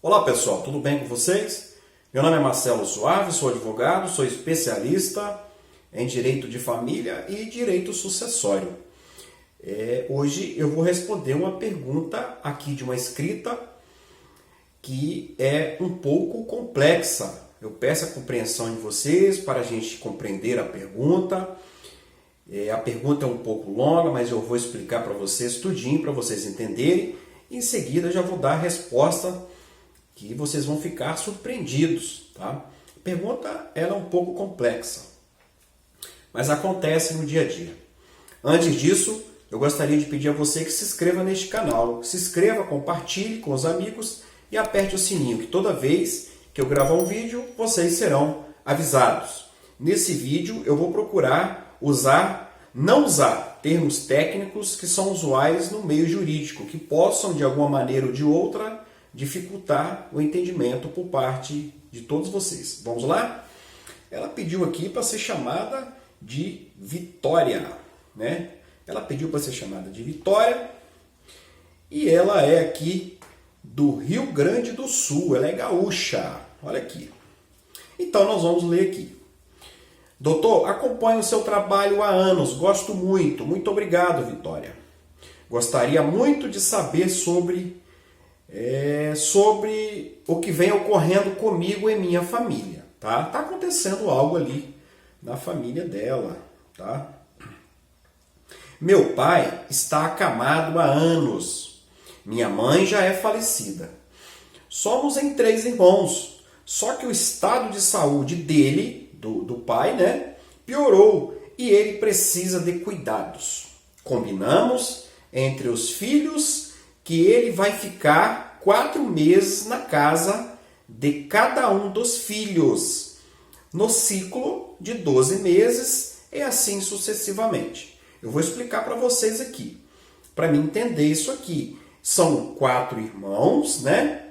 Olá pessoal, tudo bem com vocês? Meu nome é Marcelo Suave, sou advogado, sou especialista em direito de família e direito sucessório. Hoje eu vou responder uma pergunta aqui de uma escrita que é um pouco complexa. Eu peço a compreensão de vocês para a gente compreender a pergunta. A pergunta é um pouco longa, mas eu vou explicar para vocês tudinho, para vocês entenderem. Em seguida já vou dar a resposta que vocês vão ficar surpreendidos. Tá? A pergunta ela é um pouco complexa, mas acontece no dia a dia. Antes disso, eu gostaria de pedir a você que se inscreva neste canal. Se inscreva, compartilhe com os amigos e aperte o sininho, que toda vez que eu gravar um vídeo, vocês serão avisados. Nesse vídeo eu vou procurar não usar termos técnicos que são usuais no meio jurídico, que possam de alguma maneira ou de outra dificultar o entendimento por parte de todos vocês. Vamos lá? Ela pediu aqui para ser chamada de Vitória, né? Ela pediu para ser chamada de Vitória e ela é aqui do Rio Grande do Sul, ela é gaúcha. Olha aqui. Então nós vamos ler aqui. Doutor, acompanho o seu trabalho há anos, gosto muito. Muito obrigado, Vitória. Gostaria muito de saber sobre o que vem ocorrendo comigo e minha família. Tá acontecendo algo ali na família dela. Tá? Meu pai está acamado há anos. Minha mãe já é falecida. Somos em 3 irmãos. Só que o estado de saúde dele, do pai, né, piorou e ele precisa de cuidados. Combinamos entre os filhos que ele vai ficar 4 meses na casa de cada um dos filhos, no ciclo de 12 meses e assim sucessivamente. Eu vou explicar para vocês aqui, para mim entender isso aqui. São 4 irmãos, né?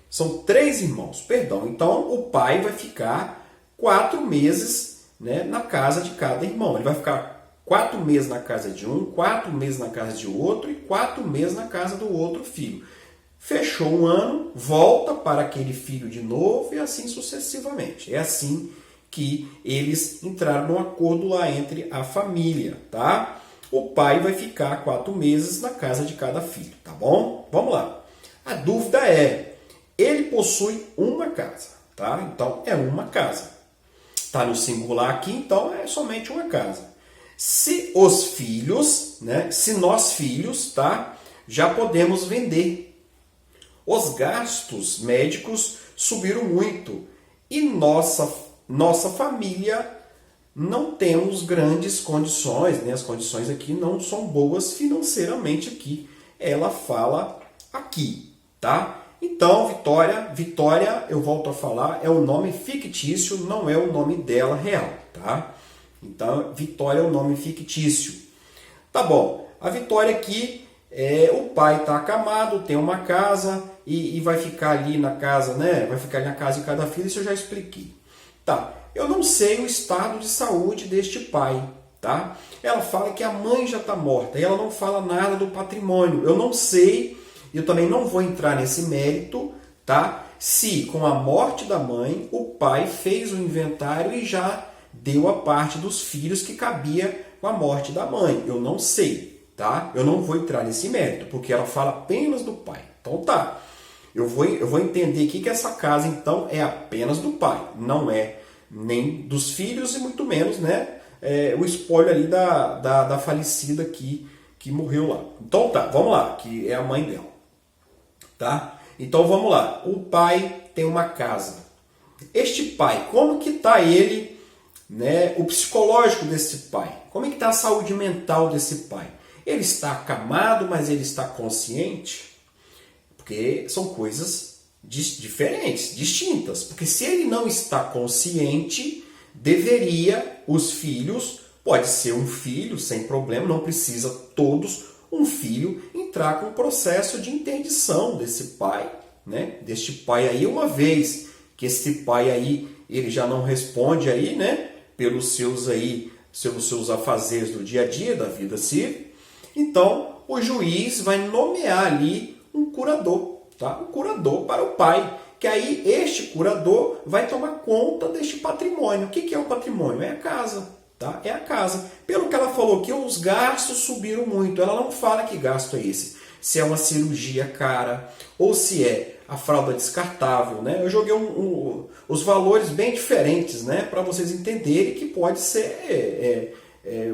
São 3 irmãos, perdão. Então, o pai vai ficar 4 meses, né, na casa de cada irmão. Ele vai ficar 4 meses na casa de um, 4 meses na casa de outro e 4 meses na casa do outro filho. Fechou um ano, volta para aquele filho de novo e assim sucessivamente. É assim que eles entraram num acordo lá entre a família, tá? O pai vai ficar 4 meses na casa de cada filho, tá bom? Vamos lá. A dúvida é, ele possui uma casa, tá? Então, é uma casa. Está no singular aqui, então é somente uma casa. Se os filhos, né? Se nós filhos, tá? Já podemos vender. Os gastos médicos subiram muito e nossa família não temos grandes condições, né? As condições aqui não são boas financeiramente aqui. Ela fala aqui, tá? Então, Vitória, eu volto a falar, é o nome fictício, não é o nome dela real, tá? Então, Vitória é o nome fictício. Tá bom, a Vitória aqui, o pai está acamado, tem uma casa e vai ficar ali na casa, né? Vai ficar ali na casa de cada filho, isso eu já expliquei. Tá, eu não sei o estado de saúde deste pai, tá? Ela fala que a mãe já está morta e ela não fala nada do patrimônio. Eu não sei, eu também não vou entrar nesse mérito, tá? Se com a morte da mãe, o pai fez o inventário e já deu a parte dos filhos que cabia com a morte da mãe. Eu não sei, tá? Eu não vou entrar nesse mérito, porque ela fala apenas do pai. Então tá, eu vou entender aqui que essa casa então é apenas do pai, não é nem dos filhos e muito menos, né? O espólio ali da falecida que morreu lá. Então tá, vamos lá, que é a mãe dela. Tá? Então vamos lá. O pai tem uma casa. Este pai, como que está ele, né? O psicológico desse pai? Como é que está a saúde mental desse pai? Ele está acamado, mas ele está consciente? Porque são coisas diferentes, distintas. Porque se ele não está consciente, deveria os filhos, pode ser um filho sem problema, não precisa todos, um filho entrar com o processo de interdição desse pai, né? Deste pai aí, uma vez que esse pai aí, ele já não responde aí, né? Pelos seus afazeres do dia a dia, da vida civil. Então, o juiz vai nomear ali um curador. tá? O curador para o pai, que aí este curador vai tomar conta deste patrimônio. O que é o patrimônio? É a casa, tá? É a casa. Pelo que ela falou que os gastos subiram muito, ela não fala que gasto é esse. Se é uma cirurgia cara ou se é a fralda descartável, né? Eu joguei os valores bem diferentes, né? Para vocês entenderem que pode ser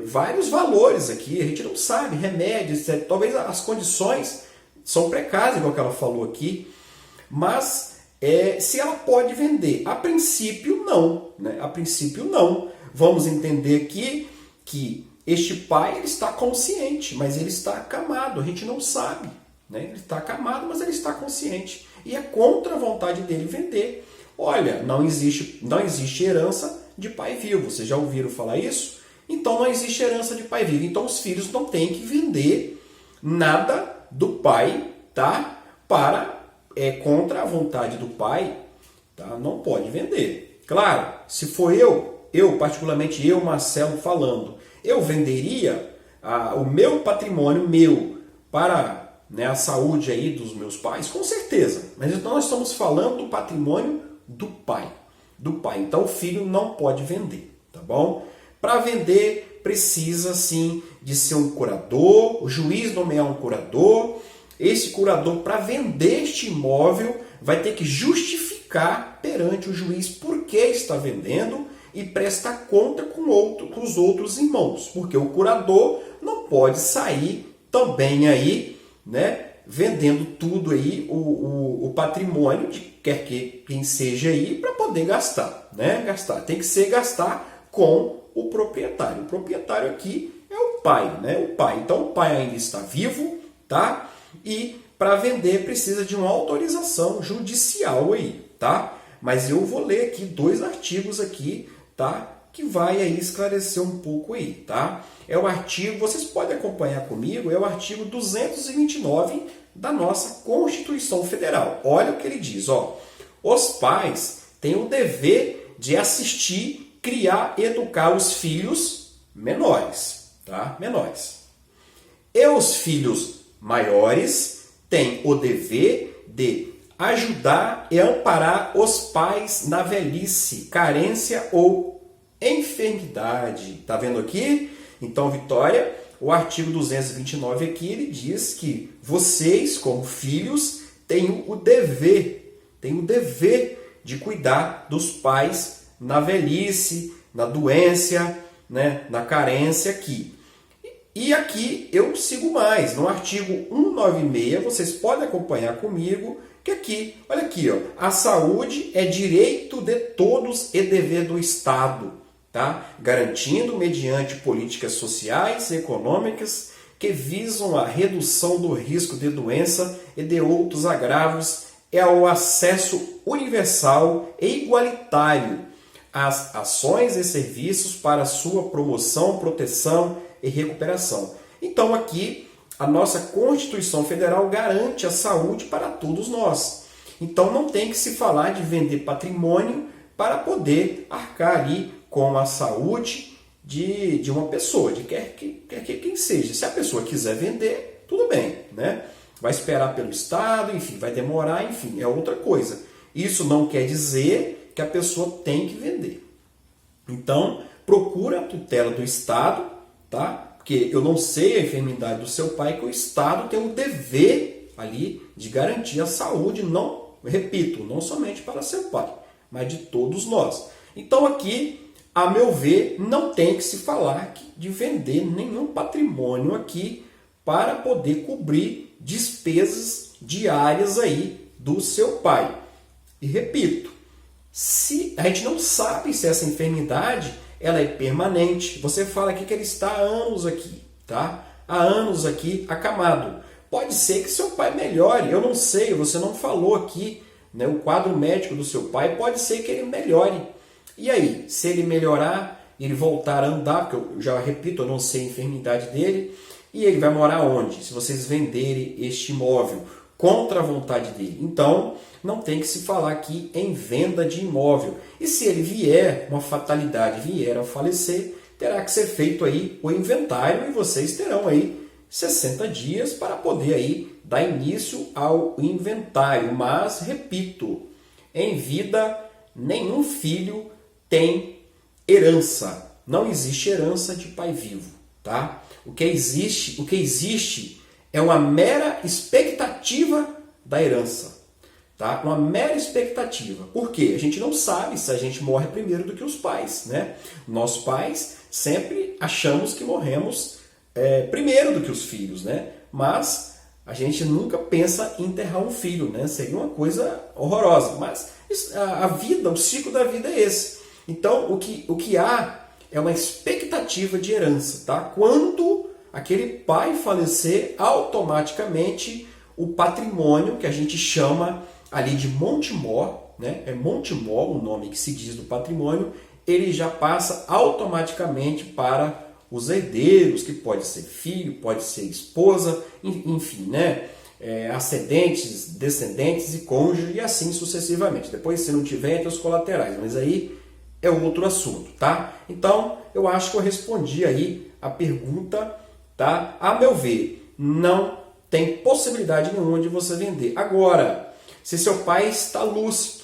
vários valores aqui. A gente não sabe, remédios, talvez as condições são precárias, igual que ela falou aqui, mas se ela pode vender, a princípio não, né? A princípio não. Vamos entender aqui que este pai ele está consciente, mas ele está acamado, a gente não sabe, né? Ele está acamado, mas ele está consciente. E é contra a vontade dele vender. Olha, não existe herança de pai vivo. Vocês já ouviram falar isso? Então não existe herança de pai vivo. Então os filhos não têm que vender nada do pai, tá? Contra a vontade do pai, tá? Não pode vender. Claro, se for particularmente eu, Marcelo, falando, eu venderia o meu patrimônio para a saúde aí dos meus pais, com certeza. Mas então nós estamos falando do patrimônio do pai. Então o filho não pode vender, tá bom? Para vender precisa sim de ser um curador, o juiz nomear um curador. Esse curador, para vender este imóvel, vai ter que justificar perante o juiz por que está vendendo e prestar conta com os outros irmãos, porque o curador não pode sair também aí, né, vendendo tudo aí, o patrimônio de quem seja aí, para poder gastar, né? Tem que gastar com o proprietário. O proprietário aqui é o pai, né? O pai. Então o pai ainda está vivo, tá? E para vender precisa de uma autorização judicial aí, tá? Mas eu vou ler aqui 2 artigos aqui, tá? Que vai aí esclarecer um pouco aí, tá? É o artigo, vocês podem acompanhar comigo, é o artigo 229 da nossa Constituição Federal. Olha o que ele diz, ó. Os pais têm o dever de assistir, criar e educar os filhos menores, tá? Menores. E os filhos maiores têm o dever de ajudar e amparar os pais na velhice, carência ou enfermidade. Tá vendo aqui? Então, Vitória, o artigo 229 aqui, ele diz que vocês, como filhos, têm o dever de cuidar dos pais na velhice, na doença, né, na carência aqui. E aqui eu sigo mais, no artigo 196, vocês podem acompanhar comigo, que aqui, olha aqui, ó, a saúde é direito de todos e dever do Estado, tá? Garantindo mediante políticas sociais e econômicas que visam a redução do risco de doença e de outros agravos e ao acesso universal e igualitário às ações e serviços para sua promoção, proteção e recuperação. Então aqui a nossa Constituição Federal garante a saúde para todos nós. Então não tem que se falar de vender patrimônio para poder arcar ali com a saúde de uma pessoa, de quer quem seja. Se a pessoa quiser vender, tudo bem, né? Vai esperar pelo Estado, enfim, vai demorar, enfim, é outra coisa. Isso não quer dizer que a pessoa tem que vender. Então, procura a tutela do Estado, tá? Porque eu não sei a enfermidade do seu pai, que o Estado tem o dever ali de garantir a saúde, não, repito, não somente para seu pai, mas de todos nós. Então aqui, a meu ver, não tem que se falar de vender nenhum patrimônio aqui para poder cobrir despesas diárias aí do seu pai. E repito, se a gente não sabe se essa enfermidade ela é permanente. Você fala aqui que ele está há anos aqui, tá? Há anos aqui acamado. Pode ser que seu pai melhore, eu não sei, você não falou aqui, né, o quadro médico do seu pai, pode ser que ele melhore. E aí, se ele melhorar, ele voltar a andar, porque eu já repito, eu não sei a enfermidade dele, e ele vai morar onde? Se vocês venderem este imóvel contra a vontade dele. Então, não tem que se falar aqui em venda de imóvel. E se ele vier, uma fatalidade, vier a falecer, terá que ser feito aí o inventário e vocês terão aí 60 dias para poder aí dá início ao inventário. Mas, repito, em vida nenhum filho tem herança. Não existe herança de pai vivo, tá? O que existe é uma mera expectativa da herança, tá? Uma mera expectativa. Por quê? A gente não sabe se a gente morre primeiro do que os pais, né? Nossos pais sempre achamos que morremos primeiro do que os filhos, né? Mas a gente nunca pensa em enterrar um filho, né? Seria uma coisa horrorosa. Mas a vida, o ciclo da vida é esse. Então, o que há é uma expectativa de herança, tá? Quando aquele pai falecer, automaticamente o patrimônio, que a gente chama ali de Montemor, né? É Montemor o nome que se diz do patrimônio, ele já passa automaticamente para os herdeiros, que pode ser filho, pode ser esposa, enfim, né? Ascendentes, descendentes e cônjuge, e assim sucessivamente. Depois, se não tiver, entre os colaterais, mas aí é outro assunto, tá? Então, eu acho que eu respondi aí a pergunta, tá? A meu ver, não tem possibilidade nenhuma de você vender. Agora, se seu pai está lúcido,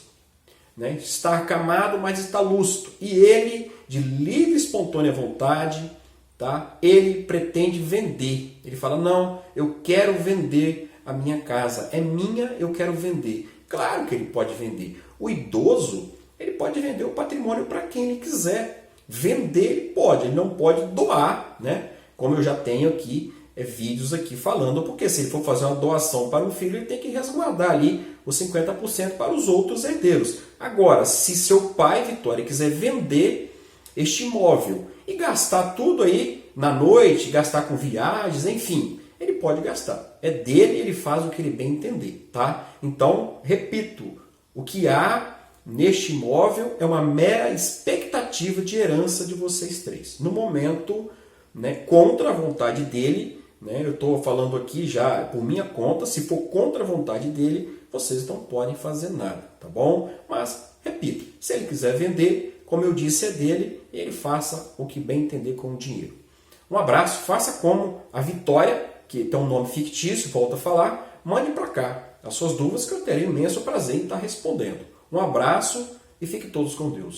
né? Está acamado, mas está lúcido, e ele, de livre e espontânea vontade, tá? Ele pretende vender. Ele fala, não, eu quero vender a minha casa, é minha, eu quero vender. Claro que ele pode vender. O idoso, ele pode vender o patrimônio para quem ele quiser. Vender ele pode, ele não pode doar, né? Como eu já tenho aqui vídeos aqui falando, porque se ele for fazer uma doação para um filho, ele tem que resguardar ali os 50% para os outros herdeiros. Agora, se seu pai, Vitória, quiser vender este imóvel e gastar tudo aí na noite, gastar com viagens, enfim, ele pode gastar. É dele, ele faz o que ele bem entender, tá? Então, repito, o que há neste imóvel é uma mera expectativa de herança de vocês três. No momento, né, contra a vontade dele, né, eu estou falando aqui já por minha conta, se for contra a vontade dele, vocês não podem fazer nada, tá bom? Mas, repito, se ele quiser vender, como eu disse, é dele, e ele faça o que bem entender com o dinheiro. Um abraço, faça como a Vitória, que tem um nome fictício, volto a falar, mande para cá as suas dúvidas que eu terei imenso prazer em estar respondendo. Um abraço e fiquem todos com Deus.